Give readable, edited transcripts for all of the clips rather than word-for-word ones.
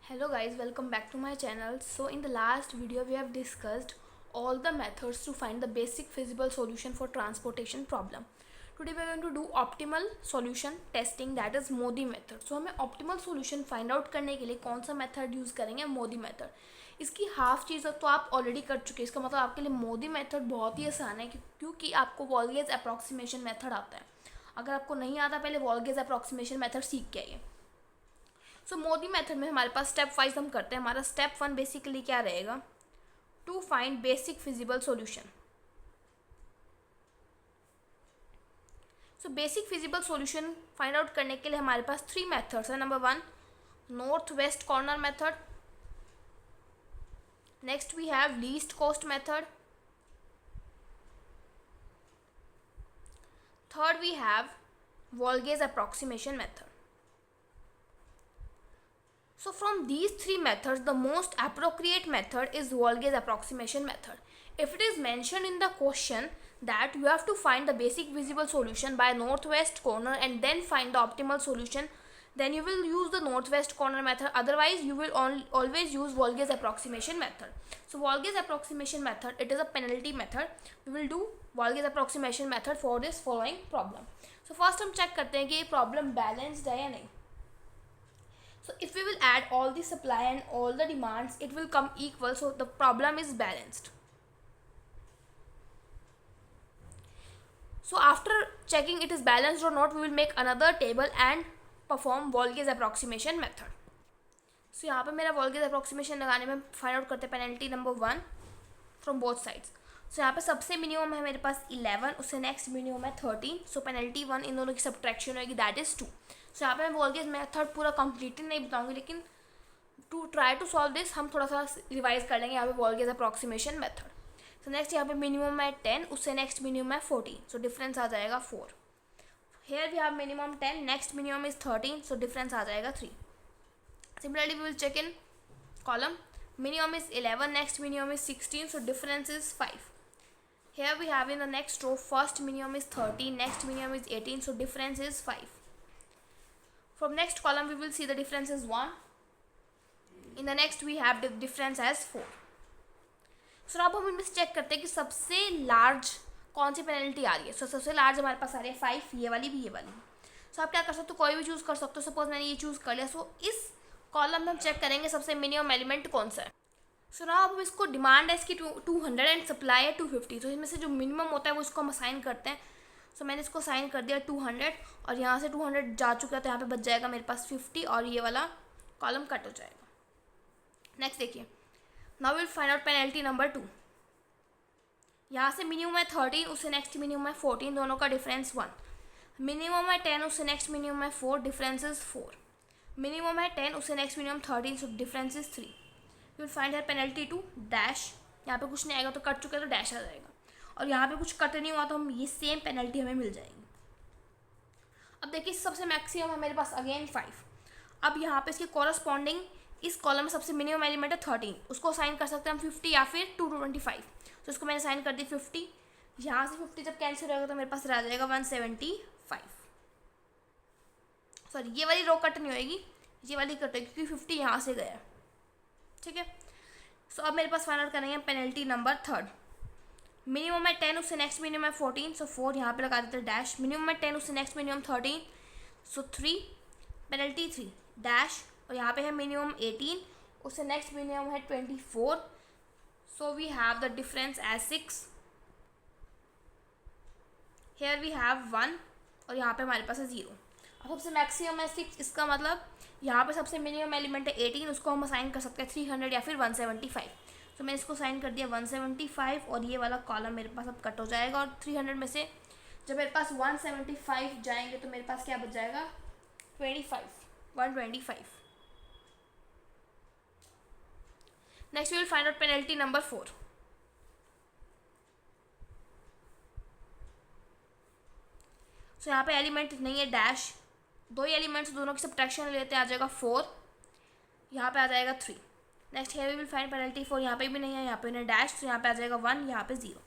Hello guys, welcome back to my channel. So in the last video we have discussed all the methods to find the basic feasible solution for transportation problem. Today we are going to do optimal solution testing, that is MODI method. So हमें optimal solution find out करने के लिए कौन सा method use करेंगे? MODI method. इसकी half चीज़ तो आप ऑलरेडी कर चुके हैं, इसका मतलब आपके लिए MODI method बहुत ही आसान है क्योंकि आपको वॉल्गेज अप्रॉक्सीमेशन मेथड आता है. अगर आपको नहीं आता पहले वॉल्गेज अप्रॉक्सीमेशन मेथड सीख के आइए. सो मोदी मेथड में हमारे पास स्टेप वाइज हम करते हैं. हमारा स्टेप 1 बेसिकली क्या रहेगा? To find basic feasible solution. So basic feasible solution find out करने के लिए हमारे पास 3 मेथड्स है. Number 1 north west corner method. Next we have least cost method. Third we have वॉल्गेज approximation method. So from these 3 methods, the most appropriate method is Volgage approximation method. If it is mentioned in the question that you have to find the basic visible solution by northwest corner and then find the optimal solution, then you will use the northwest corner method. Otherwise, you will always use Volgage approximation method. So Volgage approximation method, it is a penalty method. We will do Volgage approximation method for this following problem. So first हम check करते हैं कि ये problem balanced है या नहीं. So if we will add all the supply and all the demands, it will come equal, so the problem is balanced. So after checking it is balanced or not, we will make another table and perform Volgage approximation method. So यहाँ पे मेरा Volgage approximation लगाने में find out करते हैं penalty number 1 from both sides. So यहाँ पे सबसे मिनिमम है मेरे पास 11, उससे नेक्स्ट मिनिमम है 13. सो पेनल्टी 1 इन दोनों की सब्ट्रैक्शन होगी, दैट इज़ 2. सो यहाँ पे मैं वॉल्गेज मेथड पूरा कंप्लीटली नहीं बताऊंगी, लेकिन to try to solve this हम थोड़ा सा रिवाइज कर लेंगे यहाँ पे वॉल्गेज अप्रॉक्सीमेशन मेथड. सो नेक्स्ट यहाँ पे मिनिमम है 10, उससे नेक्स्ट मिनिमम है 14. सो डिफरेंस आ जाएगा 4. Here we have minimum 10, next minimum is 13, so difference आ जाएगा 3. Similarly we will check in column. Minimum is 11, next minimum is 16, so difference is 5. Here we have in the next row, first minimum is 13, next minimum is 18, so difference is 5. From next column we will see the difference is 1. In the next we have the difference as 4. So अब हम इनमें check करते हैं कि सबसे large कौन सी penalty आ रही है. सो सबसे लार्ज हमारे पास आ रही है 5, ये वाली भी ये वाली. सो आप क्या कर सकते हो, कोई भी चूज़ कर सकते हो. सपोज मैंने ये चूज़ कर लिया. सो इस कॉलम में हम चेक करेंगे सबसे मिनिमम एलिमेंट कौन सा है. सो ना अब हम इसको डिमांड है इसकी 200 एंड सप्लाई है 250. तो इसमें से जो मिनिमम होता है वो इसको हम असाइन करते हैं. सो मैंने इसको साइन कर दिया 200 और यहाँ से 200 जा चुका है, तो यहाँ पे बच जाएगा मेरे पास 50 और ये वाला कॉलम कट हो जाएगा. नेक्स्ट देखिए, now will find out penalty number 2. यहाँ से मिनिमम है 13, उससे नेक्स्ट मिनिमम है 14, दोनों का डिफरेंस 1. मिनिमम है 10, उससे नेक्स्ट मिनिमम है 4, डिफरेंस इज 4. मिनिमम है 10, उससे next minimum 13, so difference is 3. You will find है पेनल्टी 2 डैश. यहाँ पे कुछ नहीं आएगा तो कट चुका है तो डैश आ जाएगा, और यहाँ पे कुछ कट नहीं हुआ तो हम ये सेम पेनल्टी हमें मिल जाएगी. अब देखिए सबसे मैक्सिमम है मेरे पास अगेन 5. अब यहाँ पे इसके कॉरस्पॉन्डिंग इस कॉलम में सबसे मिनिमम एलिमेंट है 13, उसको साइन कर सकते हैं हम 50 या फिर 225. तो इसको मैंने साइन कर दी 50. यहाँ से 50 जब कैंसिल रहेगा तो मेरे पास रह जाएगा 175. सॉरी, ये वाली रो कट नहीं होएगी, ये वाली कट होगी क्योंकि 50 यहाँ से गया. ठीक है. सो अब मेरे पास फाइंड आउट करेंगे पेनल्टी नंबर 3. मिनिमम है 10, उससे नेक्स्ट मिनिमम है 14, सो 4 यहाँ पे लगा देते हैं डैश. मिनिमम है 10, उससे नेक्स्ट मिनिमम 13, सो 3. पेनल्टी 3 डैश, और यहाँ पे है मिनिमम 18, उससे नेक्स्ट मिनिमम है 24, so we have the difference as 6. Here we have 1 और यहाँ पे हमारे पास है 0. अब सबसे मैक्सिमम है 6, इसका मतलब यहाँ पे सबसे मिनिमम एलिमेंट है 18, उसको हम असाइन कर सकते हैं 300 या फिर 175. तो मैं इसको साइन कर दिया 175 और ये वाला कॉलम मेरे पास अब कट हो जाएगा. और 300 में से जब मेरे पास 175 जाएंगे तो मेरे पास क्या बच जाएगा 125. Next we will find out penalty number 4. So यहाँ पे एलिमेंट नहीं है डैश, 2 ही एलिमेंट्स, दोनों की सब्ट्रैक्शन लेते हैं, आ जाएगा 4, यहाँ पे आ जाएगा 3. नेक्स्ट है वी विल फाइंड पेनल्टी 4. यहाँ पे भी नहीं है, यहाँ पे नहीं डैश, तो यहाँ पे आ जाएगा 1, यहाँ पे 0.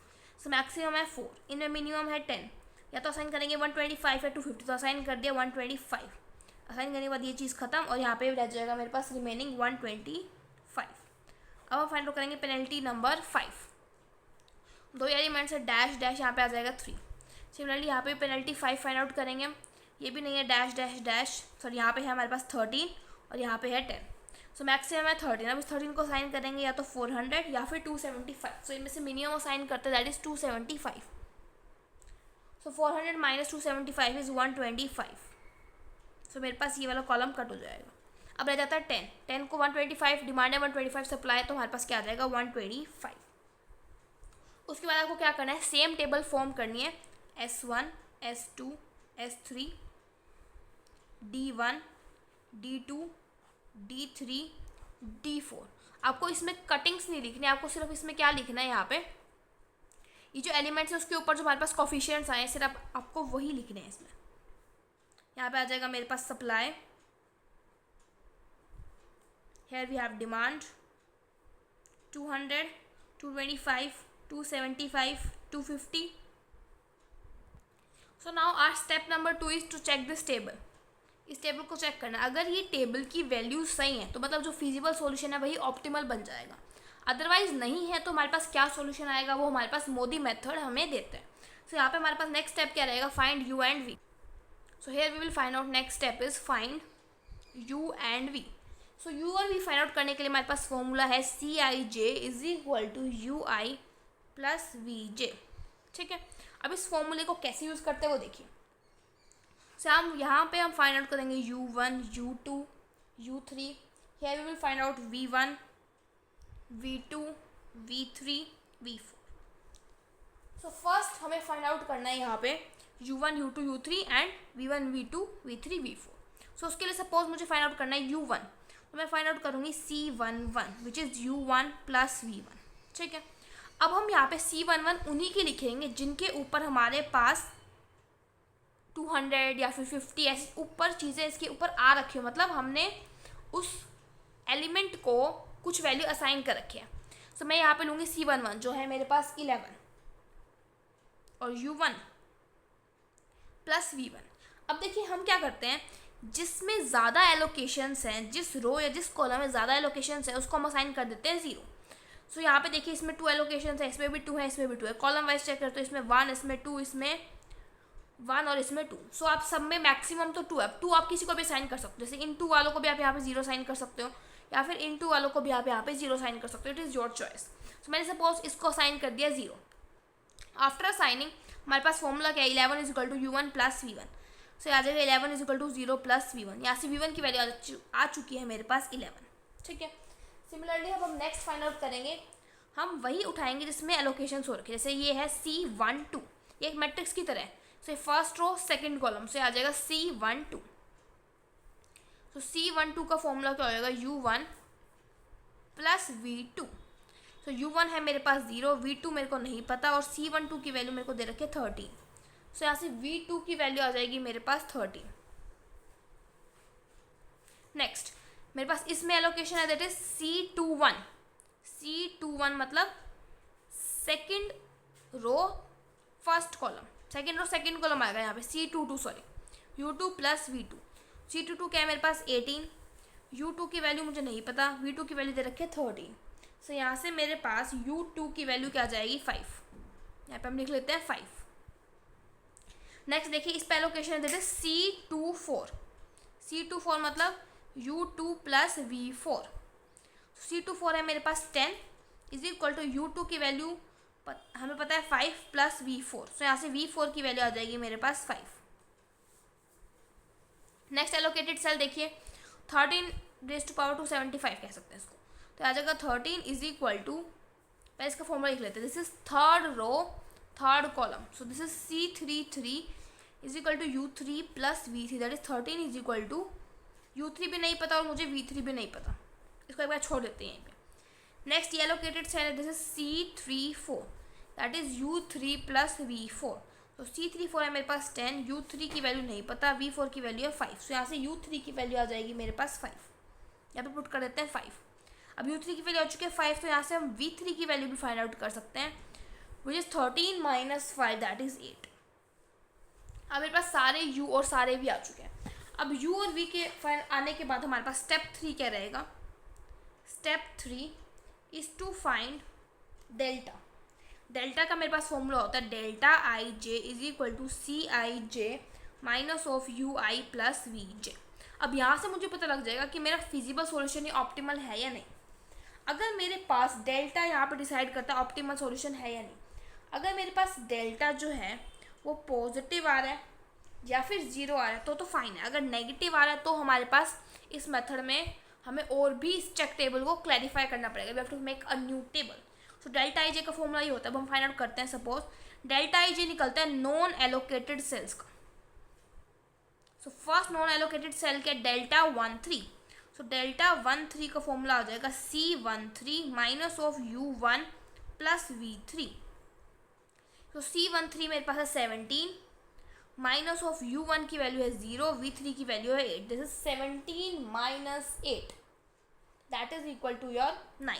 सो मैक्सिमम है 4, इनमें मिनिमम है 10. या तो असाइन करेंगे 125 या 250, तो असाइन कर दिया 125. असाइन करने के बाद ये चीज़ खत्म और यहाँ पे रह जाएगा मेरे पास रिमेनिंग 125। अब हम फाइंड आउट करेंगे पेनल्टी नंबर 5। दो एलिमेंट्स है डैश डैश, यहाँ पे आ जाएगा 3। सिमिलरली यहाँ पे पेनल्टी 5 फाइंड आउट करेंगे, ये भी नहीं है डैश डैश डैश, सॉरी यहाँ पे है हमारे पास 13 और यहाँ पे है 10। सो मैक्सिमम है 13। अब इस 13 को साइन करेंगे या तो 400 या फिर 275। सो इनमें से मिनिमम असाइन करते हैं, that is 275। So 400 minus 275 is 125। सो मेरे पास ये वाला कॉलम कट हो जाएगा। अब रह जाता है 10। 10 को 125, डिमांड है 125, सप्लाई तो हमारे पास क्या आ जाएगा 125। उसके बाद आपको क्या करना है, सेम टेबल फॉर्म करनी है, S1 S2 S3 D1 D2 D3 D4। आपको इसमें कटिंग्स नहीं लिखनी है, आपको सिर्फ इसमें क्या लिखना है, यहाँ पे ये जो एलिमेंट्स है उसके ऊपर जो हमारे पास कोफिशिएंट्स आए हैं सिर्फ आपको वही लिखने हैं इसमें। यहाँ पे आ जाएगा मेरे पास supply, here we have demand 200 225 275 250। so now our step number 2 is to check this table। इस टेबल को चेक करना, अगर ये टेबल की वैल्यू सही है तो मतलब जो फिजिबल सॉल्यूशन है वही ऑप्टिमल बन जाएगा, अदरवाइज नहीं है तो हमारे पास क्या सॉल्यूशन आएगा वो हमारे पास मोदी मेथड हमें देते हैं। सो यहाँ पे हमारे पास नेक्स्ट स्टेप क्या रहेगा, find u and v। So here we will find out, next step is find u and v। So u और v फाइंड आउट करने के लिए हमारे पास फॉर्मूला है Cij is equal to ui plus vj। ठीक है, अब इस फॉर्मूले को कैसे यूज़ करते हैं वो देखिए। सो हम यहाँ पे हम फाइंड आउट करेंगे u1 u2 u3। Here we will find out v1 v2 v3 v4। So first हमें फाइंड आउट करना है यहाँ पे u1 u2 u3 and v1 v2 v3 v4। सो उसके लिए सपोज मुझे फाइंड आउट करना है u1, तो मैं फाइंड आउट करूँगी C11 which is u1 plus v1। ठीक है, अब हम यहाँ पे C11 उन्हीं की लिखेंगे जिनके ऊपर हमारे पास 200 या फिर 50 ऐसी ऊपर चीज़ें इसके ऊपर आ रखी हो, मतलब हमने उस एलिमेंट को कुछ वैल्यू असाइन कर रखी है। सो मैं यहाँ पे लूँगी C11 जो है मेरे पास 11 और u1 प्लस v1। अब देखिए हम क्या करते हैं, जिसमें ज़्यादा एलोकेशंस हैं, जिस रो या जिस कॉलम में ज़्यादा एलोकेशंस है उसको हम असाइन कर देते हैं 0। सो यहाँ पे देखिए इसमें 2 एलोकेशंस है, इसमें भी 2 है, इसमें भी 2 है। कॉलम वाइज चेक करते हो, इसमें 1, इसमें 2, इसमें 1 और इसमें 2। सो आप सब में मैक्सिमम तो 2 है। 2 आप किसी को भी साइन कर सकते हो, जैसे इन 2 वालों को भी आप यहाँ पे 0 साइन कर सकते हो या फिर इन 2 वालों को भी आप यहाँ पे 0 साइन कर सकते हो, इट इज़ योर चॉइस। सो मैंने सपोज इसको साइन कर दिया 0। आफ्टर साइनिंग हमारे पास फॉर्मूला क्या है, 11 is equal to u1 plus v1। So आ जाएगा 11 is equal to 0 plus v1। यहाँ से v1 की वैल्यू आ चुकी है मेरे पास 11। ठीक है, सिमिलरली अब हम नेक्स्ट फाइंड आउट करेंगे, हम वही उठाएंगे जिसमें एलोकेशंस हो रखे, जैसे ये है C12, ये एक मैट्रिक्स की तरह है। So first row second column से आ जाएगा C12। तो C12 का फॉर्मूला क्या हो जाएगा, u1 प्लस v2। तो u1 है मेरे पास 0, v2 मेरे को नहीं पता और C12 की वैल्यू मेरे को दे रखी है 13। सो यहाँ से v2 की वैल्यू आ जाएगी मेरे पास 13। नेक्स्ट मेरे पास इसमें एलोकेशन है दैट इज C21। C21 मतलब second row first column, second row second column आएगा यहाँ पे C22, sorry u2 plus v2। C22 क्या है मेरे पास 18, u2 की वैल्यू मुझे नहीं पता, v2 की वैल्यू दे रखी है 13। सो यहाँ से मेरे पास u2 की वैल्यू क्या आ जाएगी 5, यहाँ पे हम लिख लेते हैं 5। नेक्स्ट देखिए इस पे एलोकेशन है दैट इज C24। C24 मतलब u2 प्लस v4। C24 है मेरे पास 10 इज इक्वल टू u2 की वैल्यू हमें पता है 5 प्लस v4। सो यहाँ से v4 की वैल्यू आ जाएगी मेरे पास 5। नेक्स्ट एलोकेटेड सेल देखिए 13 रेज़ टू पावर 275 कह सकते हैं इसको, तो आ जाएगा 13 इज इक्वल टू, पहले इसका फॉर्मूला लिख लेते हैं, this is third row third column. So this is C33 is equal to u3 plus v3 that is 13 is equal to u3 भी नहीं पता और मुझे v3 भी नहीं पता, इसको एक बार छोड़ देते हैं यहीं पे। नेक्स्ट ये एलोकेटेड सेल है this is C34 that is u3 plus v4। तो C34 है मेरे पास 10, u3 की वैल्यू नहीं पता, v4 की वैल्यू है 5। सो यहाँ से u3 की वैल्यू आ जाएगी मेरे पास 5, यहाँ पे पुट कर देते हैं 5। अब u3 की वैल्यू आ चुकी है 5, तो यहाँ से हम v3 की वैल्यू भी फाइंड आउट कर सकते हैं which is 13 minus 5 that is 8। अब मेरे पास सारे u और सारे v आ चुके हैं। अब u और v के आने के बाद हमारे पास स्टेप 3 क्या रहेगा, step 3 is to find delta. Delta का मेरे पास फॉर्मूला होता है delta I J is equal to C I J minus of U I plus V J. अब यहाँ से मुझे पता लग जाएगा कि मेरा फिजिबल सॉल्यूशन ये ऑप्टिमल है या नहीं। अगर मेरे पास डेल्टा यहाँ पे डिसाइड करता है ऑप्टिमल सॉल्यूशन है या नहीं। अगर मेरे पास डेल्टा जो है वो पॉजिटिव आ रहा है या फिर ज़ीरो आ रहा है तो फाइन है। अगर नेगेटिव आ रहा है तो हमारे पास इस मेथड में हमें और भी इस चेक टेबल को क्लैरिफाई करना पड़ेगा। We have to make a new table. So delta I J का फॉर्मूला ये होता है। अब हम फाइंड आउट करते हैं। सपोज डेल्टा आई जे निकलता है नॉन एलोकेटेड सेल्स का। So first non allocated cell के डेल्टा 13। सो डेल्टा 13 का फॉर्मूला आ जाएगा C13 minus of U1 plus V3। तो C13 मेरे पास है 17 माइनस ऑफ U1 की वैल्यू है 0, V3 की वैल्यू है 8। This is 17 minus 8 that is equal to your 9।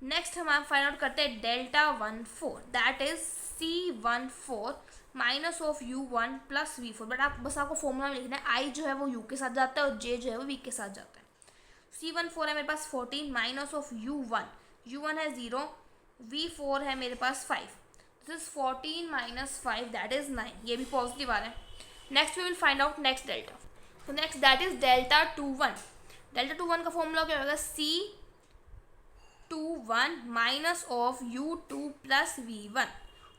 Next हम फाइंड आउट करते हैं delta 14 that is C14 minus of U1 plus V4। But आप बस आपको फॉर्मूला में लिखना है I जो है वो U के साथ जाता है और J जो है वो V के साथ जाता है। C14 है मेरे पास 14 माइनस ऑफ U1 है 0, V4 है मेरे पास 5। This is 14 minus 5 that is 9। ये भी पॉजिटिव आ रहा है। Next we will find out next delta. तो next that is delta 21। Delta 21 का फॉर्मूला क्या होगा, C21 minus of U2 plus V1।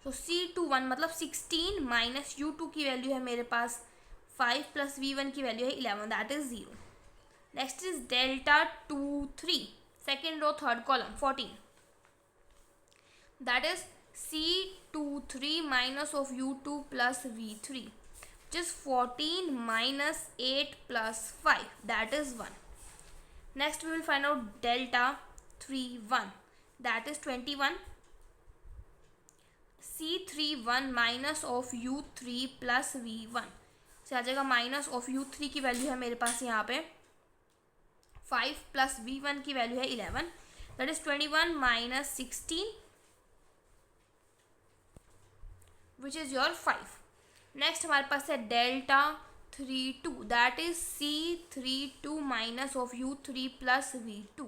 तो C21 मतलब 16 माइनस U2 की वैल्यू है मेरे पास 5 प्लस V1 की वैल्यू है 11 that is 0। Next is delta 23 second row third column 14 that is C23 minus of U2 plus V3 which is 14 minus 8 plus 5 that is 1. Next we will find out delta 31 that is 21 C31 minus of U3 plus V1 से आ जाएगा minus of U3 की value है मेरे पास यहाँ पे 5 plus V1 की value है 11 that is 21 minus 16 which is your 5. Next हमारे पास है delta 32 that is C32 minus of U3 plus V2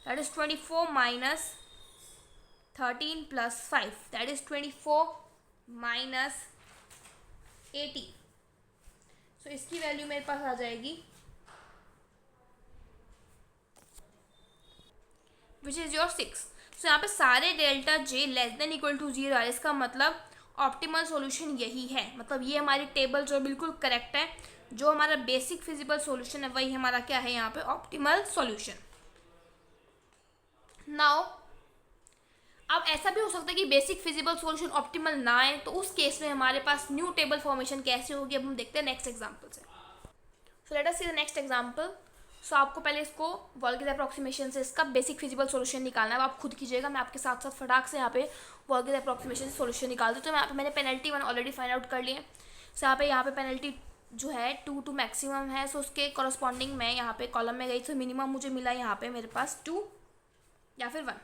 that is 24 minus 13 plus 5 that is 24 minus 18। सो इसकी वैल्यू मेरे पास आ जाएगी विच इज योर 6। सो यहाँ पे सारे delta J less than equal to 0 है। इसका मतलब ऑप्टिमल सॉल्यूशन यही है। मतलब ये हमारी टेबल जो बिल्कुल करेक्ट है। जो हमारा बेसिक फिजिबल सॉल्यूशन है वही हमारा क्या है यहाँ पे ऑप्टिमल सॉल्यूशन। नाउ अब ऐसा भी हो सकता है कि बेसिक फिजिबल सॉल्यूशन ऑप्टिमल ना आए, तो उस केस में हमारे पास न्यू टेबल फॉर्मेशन कैसे होगी अब हम देखते हैं नेक्स्ट एग्जाम्पल से। So let us see the next example. So आपको पहले इसको वॉल्गेज अप्रॉक्सीमेशन से इसका बेसिक फिजिबल सॉल्यूशन निकालना है। अब आप खुद कीजिएगा, मैं आपके साथ साथ फटाक से यहाँ पे वॉल्गेज अप्रॉक्सीमेशन से सॉल्यूशन निकाल दूँ। तो यहाँ पे मैंने पेनल्टी 1 ऑलरेडी फाइंड आउट कर लिए। सो यहाँ पे पेनल्टी जो है 2 टू मैक्सिमम है। सो उसके कॉरस्पॉन्डिंग मैं यहाँ पे कॉलम में गई। सो मिनिमम मुझे मिला यहाँ पे मेरे पास 2 या फिर 1।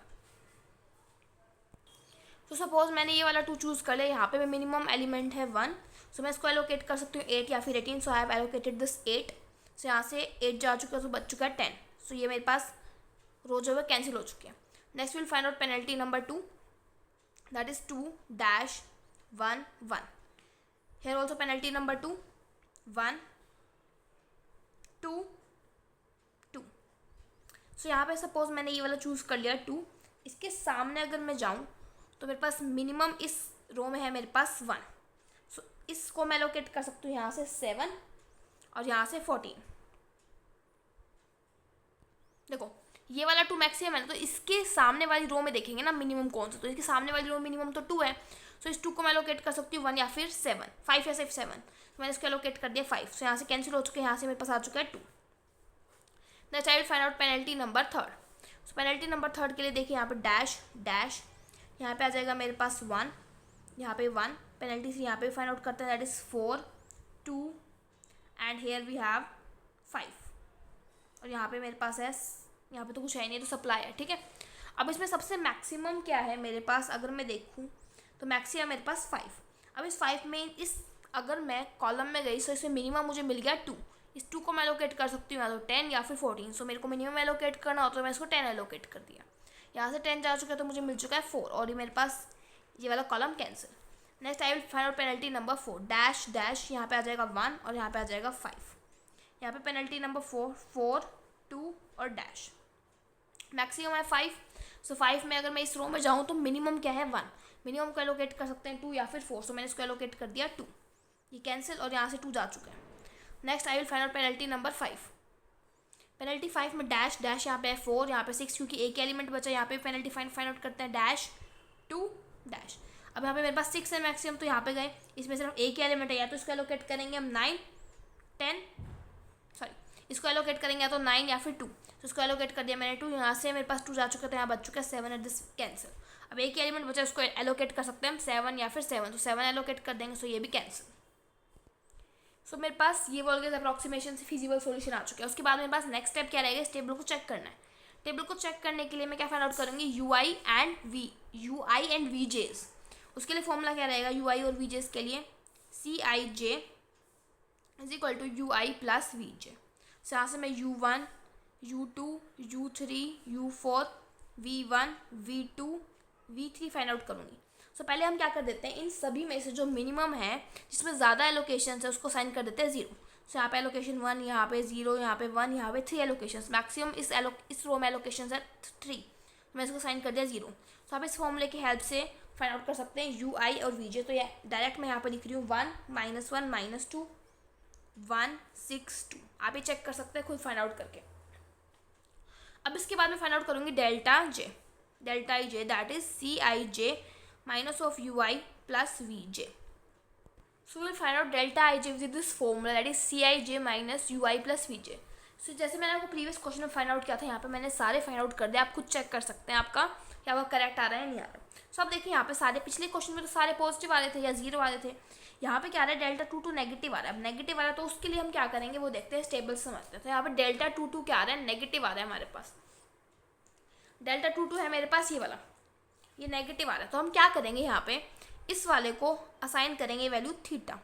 तो सपोज मैंने ये वाला 2 चूज़ कर लिया। यहाँ पे मिनिमम एलिमेंट है 1। सो मैं इसको एलोकेट कर सकती हूँ 8 या फिर 18। सो आई हैव एलोकेटेड दिस 8। सो यहाँ से 8 जा चुका है, तो बच चुका है 10। सो ये मेरे पास रो जो है कैंसिल हो चुके हैं। Next will find out penalty number 2 that is 2-1-1। Here also penalty number 2 1-2-2। So यहाँ पे सपोज मैंने ये वाला चूज़ कर लिया 2। इसके सामने अगर मैं जाऊँ तो मेरे पास मिनिमम इस रो में है मेरे पास 1। सो इसको मैं एलोकेट कर सकती हूँ यहाँ से 7 और यहाँ से 14। देखो ये वाला 2 मैक्सिमम है, तो इसके सामने वाली रो में देखेंगे ना मिनिमम कौन सा, तो इसके सामने वाली रो में मिनिमम तो 2 है। सो इस 2 को मैं एलोकेट कर सकती हूँ 1 या फिर 7, 5 या सिर्फ 7। तो मैंने इसको एलोकेट कर दिया 5। सो यहाँ से कैंसिल हो चुके हैं, यहाँ से मेरे पास आ चुका है 2। Next I will find out penalty number 3। So penalty number 3 के लिए देखिए यहाँ पे डैश डैश, यहाँ पे आ जाएगा मेरे पास 1, यहाँ पे 1। पेनल्टी से यहाँ पे फाइंड आउट करते हैं that is 4, 2 and here we have 5। और यहाँ पे मेरे पास है, यहाँ पे तो कुछ है नहीं, तो सप्लाई है, ठीक है। अब इसमें सबसे मैक्सिमम क्या है मेरे पास, अगर मैं देखूँ तो मैक्सिमम मेरे पास 5। अब इस 5 में इस अगर मैं कॉलम में गई तो इसमें मिनिमम मुझे मिल गया 2, इस 2 को मैं एलोकेट कर सकती हूँ या तो 10 या फिर 14। सो मेरे को मिनिमम एलोकेट करना हो तो मैं इसको 10 एलोकेट कर दिया, यहाँ से 10 जा चुका है तो मुझे मिल चुका है 4 और ये मेरे पास ये वाला column cancel. Next I will find out penalty number 4 dash dash, यहाँ पे आ जाएगा 1 और यहाँ पे आ जाएगा 5। यहाँ पे पेनल्टी नंबर 4 2 और डैश, मैक्सिमम है 5। सो 5 में अगर मैं इस रो में जाऊँ तो मिनिमम क्या है 1, मिनिमम को एलोकेट कर सकते हैं 2 या फिर 4। सो मैंने इसको एलोकेट कर दिया 2, ये कैंसिल और यहाँ से 2 जा चुका है। Next I will find out penalty number 5। Penalty 5 में डैश डैश, यहाँ पे है 4, यहाँ पे 6 क्योंकि एक एलिमेंट बचा, यहाँ पे पेनल्टी फाइंड आउट करते हैं डैश 2 डैश। अब यहाँ पे मेरे पास 6 है मैक्सिमम, तो यहाँ पे गए, इसमें सिर्फ एक ही एलिमेंट है, या तो इसको एलोकेट करेंगे हम 9 10, सॉरी इसको एलोकेट करेंगे या तो 9 या फिर 2। तो इसको एलोकेट कर दिया मैंने 2, यहाँ से मेरे पास 2 जा चुका है तो यहाँ बच चुका है 7 एट दिस कैंसिल। अब एक ही एलिमेंट बचा, उसको एलोकेट कर सकते हैं हम 7 या फिर 7, तो 7 एलोकेट कर देंगे, सो ये भी कैंसिल। सो मेरे पास ये वोल्गेज अप्रॉक्सीमेशन से फिजिबल सॉल्यूशन आ चुका है। उसके बाद मेरे पास नेक्स्ट स्टेप क्या रहेगा, इस टेबल को चेक करना है। टेबल को चेक करने के लिए मैं क्या फाइंड आउट करूँगी, यू आई एंड वी जेज। उसके लिए फॉर्मूला क्या रहेगा यू आई और वी जेज के लिए, C I J is equal to U I plus V J. So यहाँ से मैं U1 U2 U3 U4 V1 V2 V3 find out करूँगी। सो पहले हम क्या कर देते हैं, इन सभी में से जो मिनिमम है जिसमें ज़्यादा एलोकेशन है उसको साइन कर देते हैं 0। सो यहाँ पे एलोकेशन 1, यहाँ पे 0, यहाँ पे 1, यहाँ पे 3 एलोकेशन, मैक्सिमम इस रो में एलोकेशन है 3, मैं इसको साइन कर दिया 0। सो आप इस फॉर्मूले की हेल्प से फाइंड आउट कर सकते हैं यू आई और वी जे। तो ये डायरेक्ट मैं यहाँ पर लिख रही हूँ 1 -1 -2 1 6 2, आप ये चेक कर सकते हैं खुद फाइंड आउट करके। अब इसके बाद मैं फाइंड आउट करूँगी delta I J that is C I J minus of U I plus V J. So will find out delta I J with this formula that is C I J minus U I plus V J. So जैसे मैंने आपको previous question में find out किया था, यहाँ पे मैंने सारे फाइंड आउट कर दिया, आप खुद चेक कर सकते हैं आपका क्या वो करेक्ट आ रहा है नहीं आ रहा है। सो अब देखिए यहाँ पे सारे पिछले क्वेश्चन में तो सारे पॉजिटिव आ रहे थे या 0 आ रहे थे, यहाँ पे क्या आ रहा है डेल्टा 2 नेगेटिव आ रहा है। अब नेगेटिव आ रहा है तो उसके लिए हम क्या करेंगे वो देखते हैं, स्टेबल समझते हैं। तो यहाँ पे डेल्टा 2 क्या आ रहा है, नेगेटिव आ रहा है हमारे पास, डेल्टा 2 है मेरे पास ये वाला, ये नेगेटिव आ रहा है। तो हम क्या करेंगे यहाँ पे इस वाले को असाइन करेंगे वैल्यू थीटा।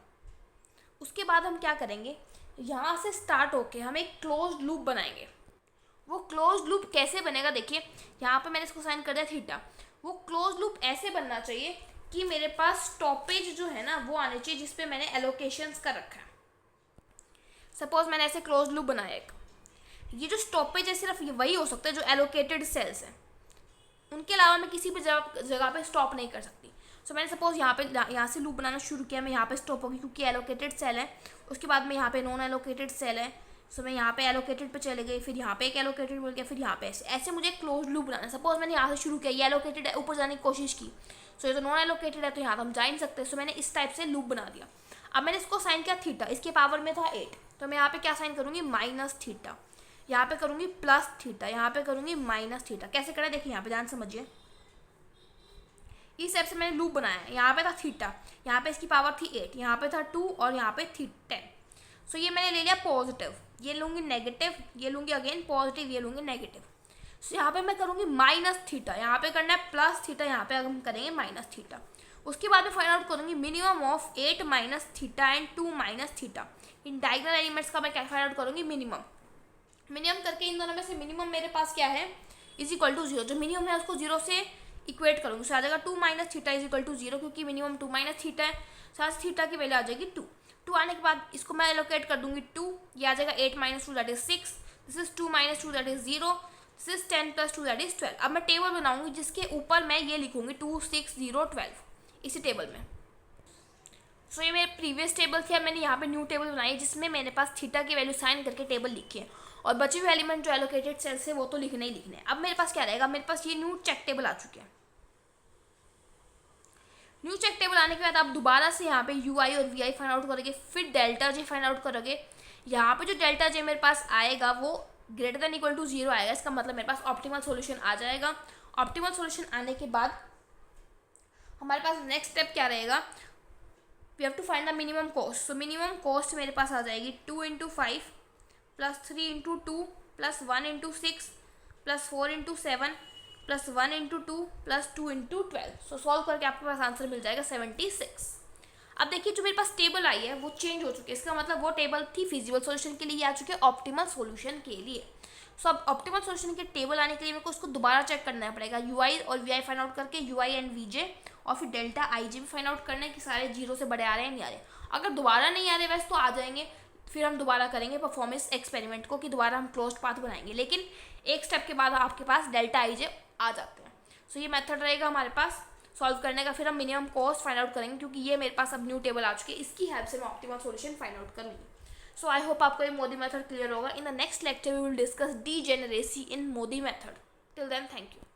उसके बाद हम क्या करेंगे, यहाँ से स्टार्ट होके हम एक क्लोज्ड लूप बनाएंगे। वो क्लोज्ड लूप कैसे बनेगा, देखिए यहाँ पे मैंने इसको असाइन कर दिया थीटा। वो क्लोज्ड लूप ऐसे बनना चाहिए कि मेरे पास स्टॉपेज जो है ना वो आने चाहिए जिसपे मैंने एलोकेशंस का रखा है। सपोज मैंने ऐसे क्लोज्ड लूप बनाया एक, ये जो स्टॉपेज है सिर्फ ये वही हो सकता है जो एलोकेटेड सेल्स हैं, उनके अलावा मैं किसी भी जगह पे स्टॉप नहीं कर सकती। सो मैंने सपोज यहाँ से लूप बनाना शुरू किया, मैं यहाँ पे स्टॉप होगी क्योंकि एलोकेटेड सेल है। उसके बाद में यहाँ पे नॉन एलोकेटेड सेल है, सो मैं यहाँ पे एलोकेटेड पे चले गई, फिर यहाँ पे एक एलोकेटेड मिल गया, फिर यहाँ पे ऐसे मुझे क्लोज लूप बनाना है। सपोज मैंने यहाँ से शुरू किया, ये एलोकेटेड है, ऊपर जाने की कोशिश की, सो ये तो नॉन एलोकेटेड है तो यहाँ तो हम जा ही नहीं सकते। सो मैंने इस टाइप से लूप बना दिया। अब मैंने इसको साइन किया थीटा, इसके पावर में था 8, तो मैं यहाँ पे क्या साइन करूँगी माइनस थीटा, यहाँ पे करूँगी प्लस थीटा, यहाँ पे करूँगी माइनस थीटा। कैसे करें देखिए यहाँ पे ध्यान समझिए, इस टाइप से मैंने लूप बनाया है। यहाँ पे था थीटा, यहाँ पे इसकी पावर थी 8, यहाँ पे था 2 और यहाँ पे थी 10। सो ये मैंने ले लिया पॉजिटिव, ये लूँगी नेगेटिव, ये लूँगी अगेन पॉजिटिव, ये लूँगी नेगेटिव। सो यहाँ पे मैं करूँगी माइनस थीटा, यहाँ पे करना है प्लस थीटा, यहाँ पे हम करेंगे माइनस थीटा। उसके बाद मैं फाइंड आउट करूँगी minimum of 8 minus theta and 2 minus theta. In diagonal elements का मैं क्या फाइंड आउट करूँगी मिनिमम करके इन दोनों में से मिनिमम मेरे पास क्या है इज इक्वल टू 0। जो मिनिमम है उसको 0 से इक्वेट करूँगी, सो आ जाएगा 2 minus theta is equal to 0, क्योंकि मिनिमम 2 माइनस थीटा है। साथ थीटा की वैल्यू आ जाएगी 2 आने के बाद इसको मैं एलोकेट कर दूंगी 2, ये आ जाएगा 8 minus 2 that is 6, this is 2 minus 2 that is 0, this is 10 plus 2 that is 12। अब मैं टेबल बनाऊंगी जिसके ऊपर मैं ये लिखूंगी 2 6 0 12 इसी टेबल में। सो ये मेरे प्रीवियस टेबल थी, अब मैंने यहाँ पे न्यू टेबल बनाई है जिसमें मेरे पास थीटा की वैल्यू साइन करके टेबल लिखी है, और बचे हुए एलिमेंट जो एलोकेटेड सेल्स है वो तो लिखने ही लिखने हैं। अब मेरे पास क्या रहेगा, मेरे पास ये न्यू चेक टेबल आ चुके हैं। न्यू चेक टेबल आने के बाद आप दोबारा से यहाँ पे यू आई और वी आई फाइंड आउट करोगे, फिर डेल्टा जे फाइंड आउट करोगे। यहाँ पे जो डेल्टा जे मेरे पास आएगा वो ग्रेटर देन इक्वल टू 0 आएगा, इसका मतलब मेरे पास ऑप्टिमल सॉल्यूशन आ जाएगा। ऑप्टिमल सॉल्यूशन आने के बाद हमारे पास नेक्स्ट स्टेप क्या रहेगा, we have to find the minimum cost. So minimum cost मेरे पास आ जाएगी 2 × 5 plus 3 × 2 plus 1 × 6 plus 4 × 7 plus 1 × 2 plus 2 × 12। So solve करके आपके पास आंसर मिल जाएगा 76। अब देखिए जो मेरे पास टेबल आई है वो चेंज हो चुकी है, इसका मतलब वो टेबल थी फिजिबल सॉल्यूशन के लिए, आ चुके हैं ऑप्टिमल सॉल्यूशन के लिए। सो अब ऑप्टिमल सॉल्यूशन के टेबल आने के लिए मेरे को उसको दोबारा चेक करना पड़ेगा, यू आई और वी आई फाइंड आउट करके, यू आई एंड वी जे, और फिर डेल्टा आई जे भी फाइंड आउट करना है कि सारे जीरो से बड़े आ रहे हैं नहीं आ रहे। अगर दोबारा नहीं आ रहे वैसे तो आ जाएंगे, फिर हम दोबारा करेंगे परफॉर्मेंस एक्सपेरिमेंट को कि दोबारा हम क्लोज्ड पाथ बनाएंगे, लेकिन एक स्टेप के बाद आपके पास डेल्टा आई जे आ जाते हैं। सो ये मेथड रहेगा हमारे पास सॉल्व करने का। फिर हम मिनिमम कॉस्ट फाइंड आउट करेंगे क्योंकि ये मेरे पास अब न्यू टेबल आ चुकी है, इसकी हेल्प से मैं ऑप्टिमल सॉल्यूशन फाइंड आउट करूँगी। सो आई होप आपको ये मोदी मेथड क्लियर होगा। In the next lecture we will discuss degeneracy in MODI method. Till then thank you.